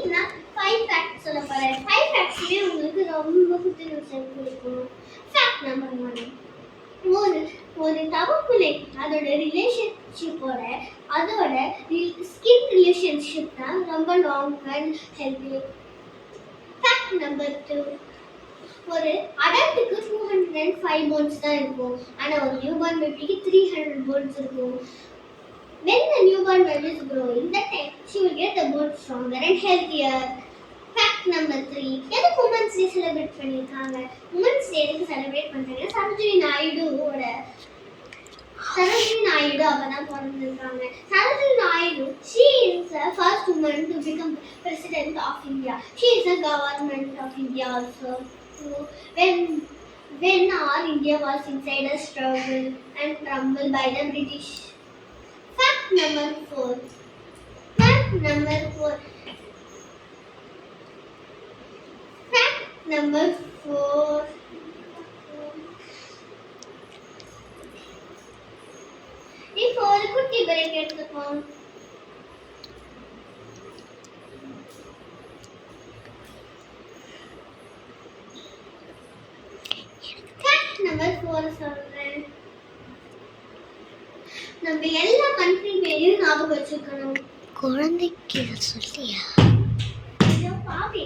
இன்னைக்கு நான் 5 ஃபேக்ட்ஸ் சொல்ல போறேன். 5 ஃபேக்ட்ஸ்லயே உங்களுக்கு ரொம்ப புத்துணர்ச்சி கொடுக்கும். Fact number 1. ஒரு தவக்குலை அதோட ரிலேஷன்ஷிப்போட அதோட ஸ்கின் ரிலேஷன்ஷிப் தான் ரொம்ப long and healthy. Fact number 2. ஒரு அடல்ட்டுக்கு 205 போன்ஸ் தான் இருக்கும். ஆனா ஒரு நியூபார்ன் பேபிக்கு 300 போன்ஸ் இருக்கும். When the newborn baby is growing, that time she will get the bones stronger and healthier. Fact number 3. எதுக்கு Women's Day celebrate பண்ணிருக்காங்க? Women's Day எதுக்கு celebrate பண்றாங்க? சரோஜினி நாயுடு அப்பதான் பிறந்திருக்காங்க. Sarojini Naidu, she is the first woman to become president of India. She is the government of India also. So, when our India was inside a struggle and crumbled by the British. Fact number 4. Fact number 4. Fact number 4. இப்போ ஒரு குட்டி break எடுத்துப்போம். Fact number 4 சொல்றேன். நம்ம எல்லா country பேரையும் ஞாபகம் வச்சுக்கணும். குழந்தைக்கு சொல்லியா? பாப்பி